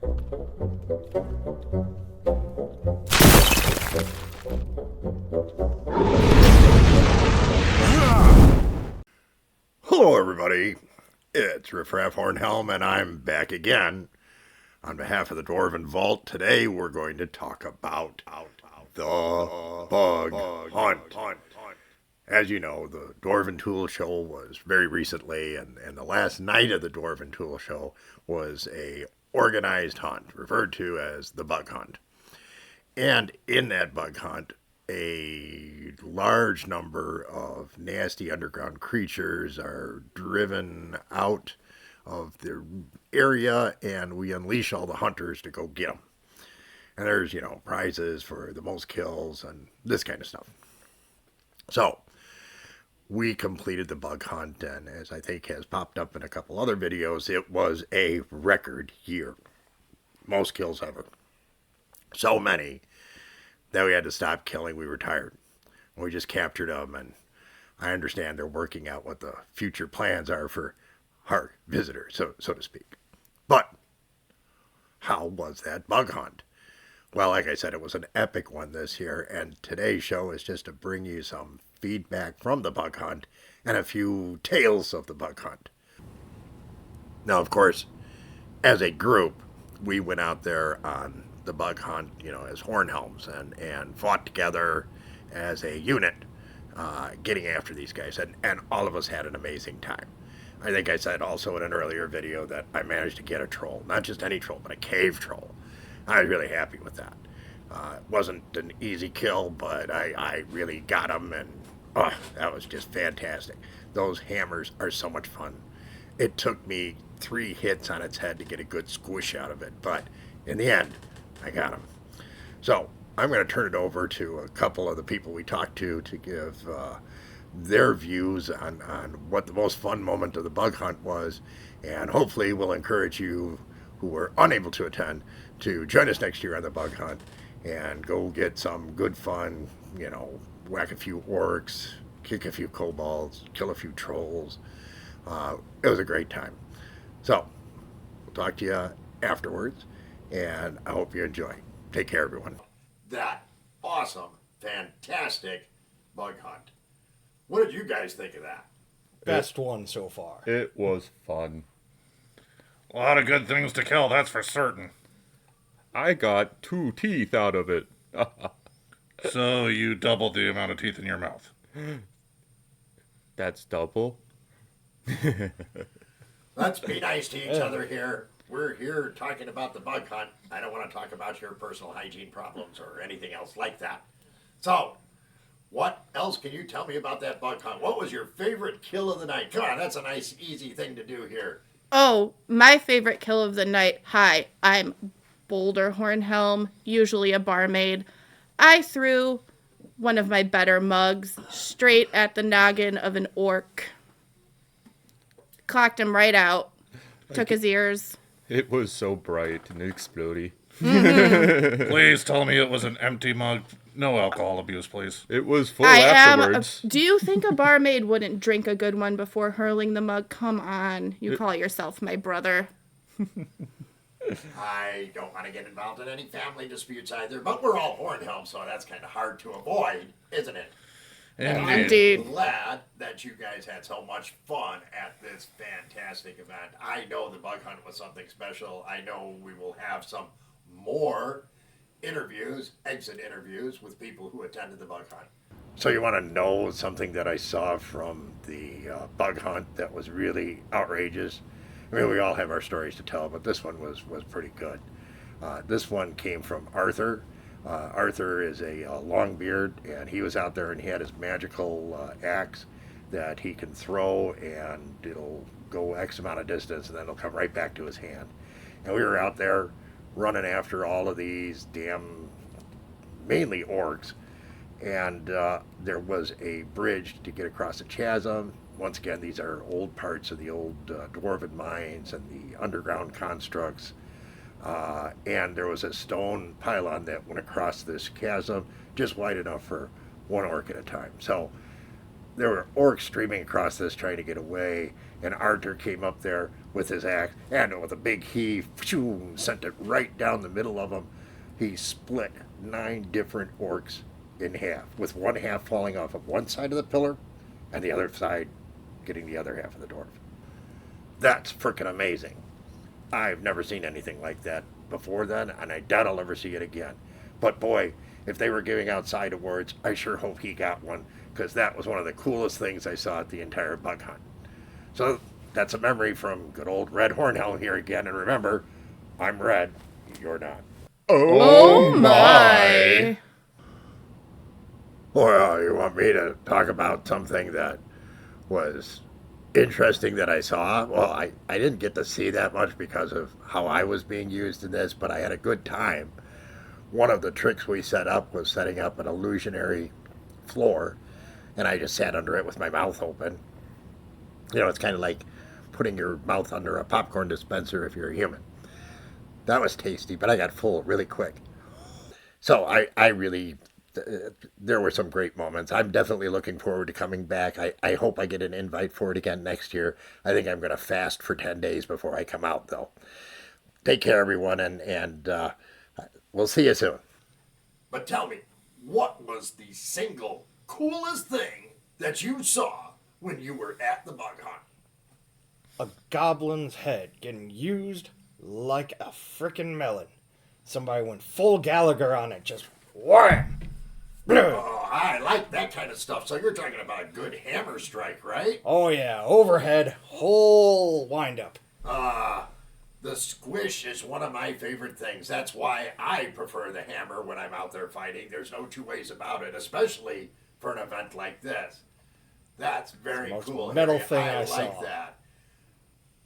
Hello everybody, it's Riffraff Hornhelm and I'm back again. On behalf of the Dwarven Vault, today we're going to talk about the Bug Hunt. As you know, the Dwarven Tool Show was very recently, and the last night of the Dwarven Tool Show was a organized hunt, referred to as the Bug Hunt. And in that Bug Hunt, a large number of nasty underground creatures are driven out of the area, and we unleash all the hunters to go get them. And there's, prizes for the most kills and this kind of stuff. So, we completed the bug hunt, and as I think has popped up in a couple other videos, it was a record year. Most kills ever. So many that we had to stop killing. We were tired. We just captured them, and I understand they're working out what the future plans are for our visitors, so to speak. But how was that bug hunt? Well, like I said, it was an epic one this year, and today's show is just to bring you some feedback from the bug hunt and a few tales of the bug hunt. Now, of course, as a group, we went out there on the bug hunt, as Hornhelms and fought together as a unit, getting after these guys, and all of us had an amazing time. I think I said also in an earlier video that I managed to get a troll, not just any troll, but a cave troll. I was really happy with that. It wasn't an easy kill, but I really got him, and that was just fantastic. Those hammers are so much fun. It took me 3 hits on its head to get a good squish out of it, but in the end, I got him. So I'm going to turn it over to a couple of the people we talked to give their views on what the most fun moment of the bug hunt was, and hopefully will encourage you who were unable to attend to join us next year on the bug hunt and go get some good fun, whack a few orcs, kick a few kobolds, kill a few trolls. It was a great time. So we'll talk to you afterwards, and I hope you enjoy. Take care, everyone. That awesome, fantastic bug hunt. What did you guys think of that? Best one so far. It was fun. A lot of good things to kill, that's for certain. I got 2 teeth out of it. So you doubled the amount of teeth in your mouth. That's double. Let's be nice to each other here. We're here talking about the bug hunt. I don't want to talk about your personal hygiene problems or anything else like that. So, what else can you tell me about that bug hunt? What was your favorite kill of the night? Come on, that's a nice, easy thing to do here. Oh, my favorite kill of the night. Hi, I'm Boulder Hornhelm, usually a barmaid. I threw one of my better mugs straight at the noggin of an orc. Clocked him right out. Took his ears. It was so bright and explodey. Mm-hmm. Please tell me it was an empty mug. No alcohol abuse, please. It was full afterwards. Do you think a barmaid wouldn't drink a good one before hurling the mug? Come on. You call yourself my brother. I don't want to get involved in any family disputes either, but we're all Hornhelm, so that's kind of hard to avoid, isn't it? Indeed. I'm glad that you guys had so much fun at this fantastic event. I know the bug hunt was something special. I know we will have some more exit interviews with people who attended the bug hunt. So you want to know something that I saw from the bug hunt that was really outrageous? I mean, we all have our stories to tell, but this one was pretty good. This one came from Arthur. Arthur is a Longbeard, and he was out there and he had his magical axe that he can throw, and it'll go X amount of distance, and then it'll come right back to his hand. And we were out there running after all of these mainly orcs, and there was a bridge to get across a chasm. Once again, these are old parts of the old Dwarven mines and the underground constructs. And there was a stone pylon that went across this chasm just wide enough for one orc at a time. So there were orcs streaming across this trying to get away, and Arthur came up there with his axe, and with a big heave, sent it right down the middle of them. He split 9 different orcs in half, with one half falling off of one side of the pillar, and the other side getting the other half of the dwarf. That's freaking amazing. I've never seen anything like that before then, and I doubt I'll ever see it again. But boy, if they were giving out side awards, I sure hope he got one, because that was one of the coolest things I saw at the entire bug hunt. So that's a memory from good old Red Hornhelm here again, and remember, I'm red, you're not. Oh my! Well, you want me to talk about something that was interesting that I saw? Well, I didn't get to see that much because of how I was being used in this, but I had a good time. One of the tricks we set up was setting up an illusionary floor, and I just sat under it with my mouth open. You know, it's kind of like putting your mouth under a popcorn dispenser if you're a human. That was tasty, but I got full really quick. So I really, there were some great moments. I'm definitely looking forward to coming back. I hope I get an invite for it again next year. I think I'm going to fast for 10 days before I come out, though. Take care, everyone, and we'll see you soon. But tell me, what was the single coolest thing that you saw when you were at the bug hunt? A goblin's head getting used like a frickin' melon. Somebody went full Gallagher on it, just wham! Oh, I like that kind of stuff. So you're talking about a good hammer strike, right? Oh yeah, overhead, whole wind-up. The squish is one of my favorite things. That's why I prefer the hammer when I'm out there fighting. There's no two ways about it, especially for an event like this. That's very It's the most cool. metal Harry. thing I I like saw. that.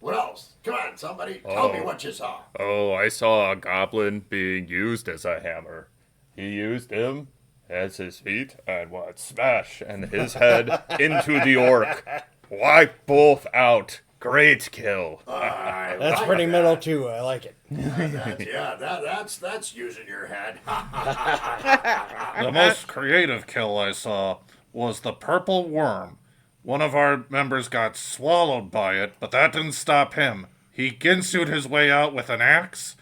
What else? Come on, somebody. Tell me what you saw. Oh, I saw a goblin being used as a hammer. He used him as his feet and would smash and his head into the orc. Wipe both out. Great kill. That's pretty metal too, I like it. That's using your head. The most creative kill I saw was the purple worm. One of our members got swallowed by it, but that didn't stop him. He ginsued his way out with an axe.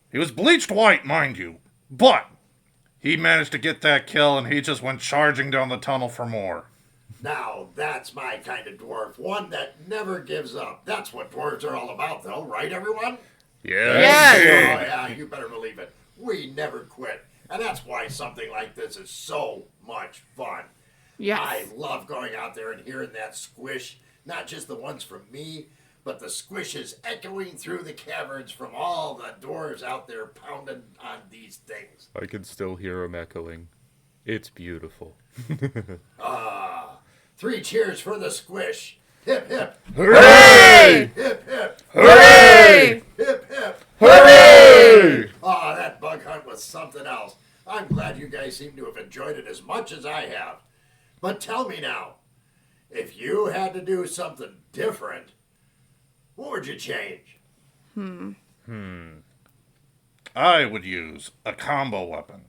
He was bleached white, mind you, but he managed to get that kill, and he just went charging down the tunnel for more. Now, that's my kind of dwarf. One that never gives up. That's what dwarves are all about, though, right, everyone? Yes. Oh, yeah, you better believe it. We never quit. And that's why something like this is so much fun. Yes. I love going out there and hearing that squish, not just the ones from me, but the squishes echoing through the caverns from all the dwarves out there pounding on these things. I can still hear him echoing. It's beautiful. 3 cheers for the squish. Hip, hip. Hooray! Hip, hip. Hooray! Hip, hip. Hooray! Oh, that bug hunt was something else. I'm glad you guys seem to have enjoyed it as much as I have. But tell me now, if you had to do something different, what would you change? I would use a combo weapon.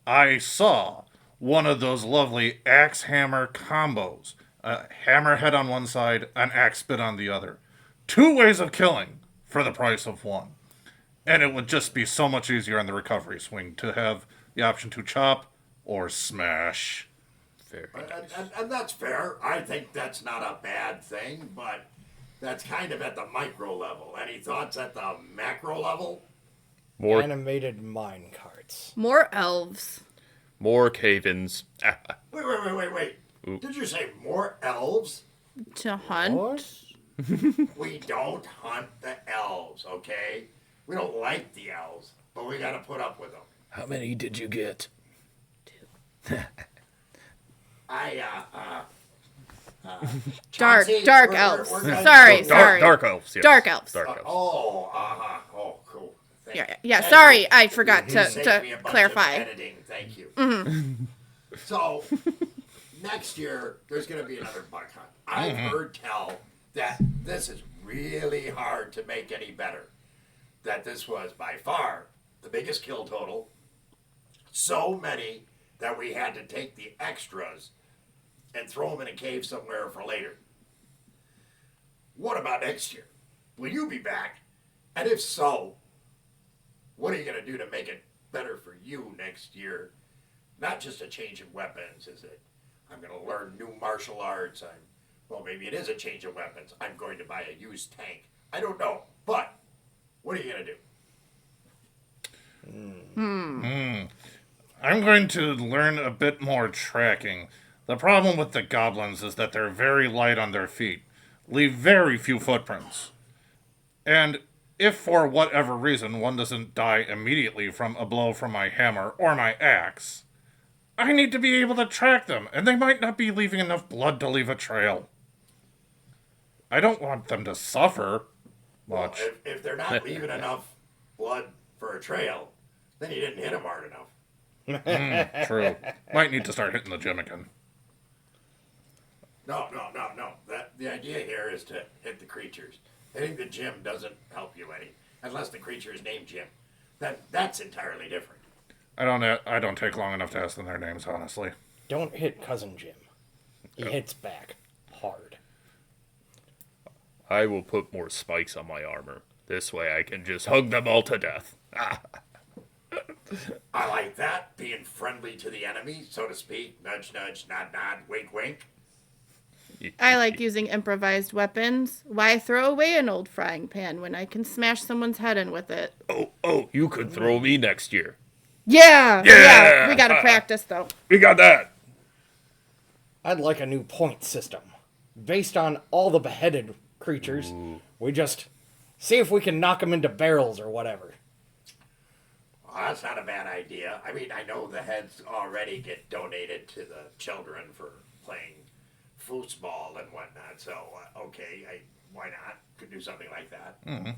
I saw one of those lovely axe hammer combos. A hammerhead on one side, an axe bit on the other. 2 ways of killing for the price of one. And it would just be so much easier on the recovery swing to have the option to chop or smash. Very And that's fair. I think that's not a bad thing, but that's kind of at the micro level. Any thoughts at the macro level? More Animated mine carts. More elves. cave-ins. Wait. Ooh. Did you say more elves? To hunt. What? We don't hunt the elves, okay? We don't like the elves, but we gotta put up with them. How many did you get? Dark Chauncey, elves. we're Sorry. Dark elves, yes. Dark elves. Dark elves. Oh, cool. Yeah. Sorry, I forgot You saved to me a bunch clarify. of editing, thank you. So, next year, there's going to be another bug hunt. I've heard tell that this is really hard to make any better. That this was by far the biggest kill total. So many that we had to take the extras and throw them in a cave somewhere for later. What about next year? Will you be back? And if so, what are you going to do to make it better for you next year? Not just a change in weapons, is it? I'm going to learn new martial arts. Well, maybe it is a change of weapons. I'm going to buy a used tank. I don't know. But what are you going to do? I'm going to learn a bit more tracking. The problem with the goblins is that they're very light on their feet, leave very few footprints. And if for whatever reason one doesn't die immediately from a blow from my hammer or my axe, I need to be able to track them, and they might not be leaving enough blood to leave a trail. I don't want them to suffer much. Well, if they're not leaving enough blood for a trail, then you didn't hit them hard enough. True. Might need to start hitting the gym again. No. The idea here is to hit the creatures. Hitting the gym doesn't help you any, unless the creature is named Jim. That's entirely different. I don't take long enough to ask them their names, honestly. Don't hit Cousin Jim. He hits back hard. I will put more spikes on my armor. This way I can just hug them all to death. I like that, being friendly to the enemy, so to speak. Nudge, nudge, nod, nod, wink, wink. I like using improvised weapons. Why throw away an old frying pan when I can smash someone's head in with it? Oh, you could throw me next year. Yeah. We gotta practice though. We got that. I'd like a new point system. Based on all the beheaded creatures, we just see if we can knock them into barrels or whatever. Well, that's not a bad idea. I mean, I know the heads already get donated to the children for playing foosball and whatnot, so, why not? Could do something like that. Mm-hmm.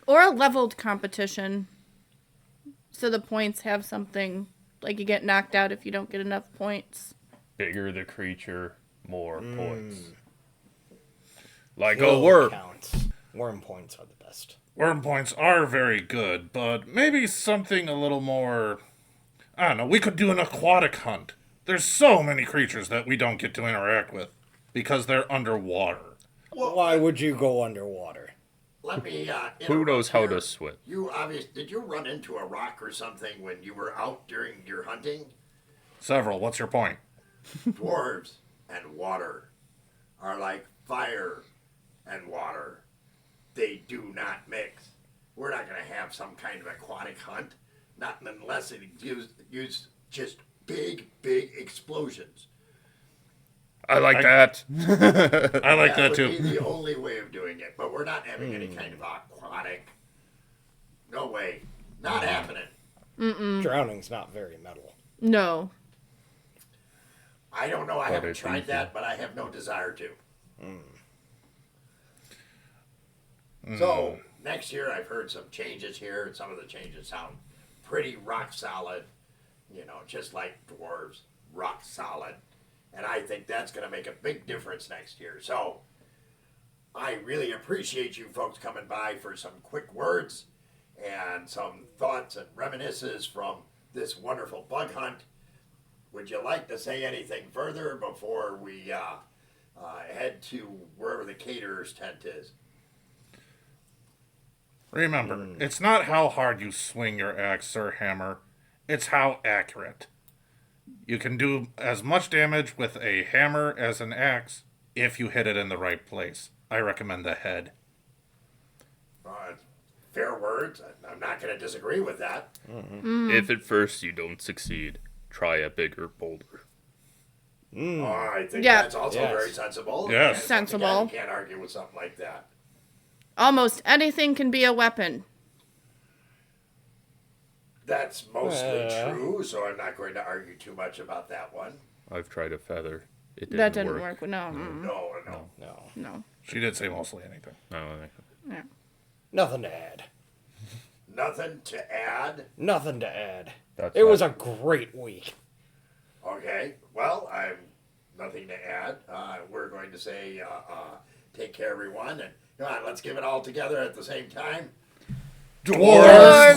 Or a leveled competition. So the points have something, like you get knocked out if you don't get enough points. Bigger the creature, more points. Like Kill a worm. counts. Worm points are the best. Worm points are very good, but maybe something a little more... I don't know, we could do an aquatic hunt. There's so many creatures that we don't get to interact with because they're underwater. Well, Why would you go underwater? let me, Who knows how interrupt to here. swim? Did you run into a rock or something when you were out during your hunting? Several, what's your point? Dwarves and water are like fire and water. They do not mix. We're not going to have some kind of aquatic hunt, not unless it use just big explosions. I like that. I like that would too. be the only way of doing it, but we're not having any kind of aquatic. No way. Not happening. Drowning's not very metal. No. I don't know. I But haven't it's tried easy. that, but I have no desire to. So, next year I've heard some changes here, and some of the changes sound pretty rock solid. You know, just like dwarves, rock solid. And I think that's going to make a big difference next year. So, I really appreciate you folks coming by for some quick words and some thoughts and reminiscences from this wonderful bug hunt. Would you like to say anything further before we head to wherever the caterer's tent is? Remember, it's not how hard you swing your axe or hammer, it's how accurate. You can do as much damage with a hammer as an axe if you hit it in the right place. I recommend the head. Fair words. I'm not going to disagree with that. If at first you don't succeed, try a bigger boulder. I think Yeah. that's also Yes. very sensible. Yes. And Sensible. again, you can't argue with something like that. Almost anything can be a weapon. That's mostly true, so I'm not going to argue too much about that one. I've tried a feather. It didn't That didn't work. work. No. No. No. She did say mostly anything. No, Yeah. Nothing to add. Nothing to add. Nothing to add. That's It was not- a great week. Okay. Well, I'm nothing to add. We're going to say take care, everyone, and come on, let's give it all together at the same time. Dwarves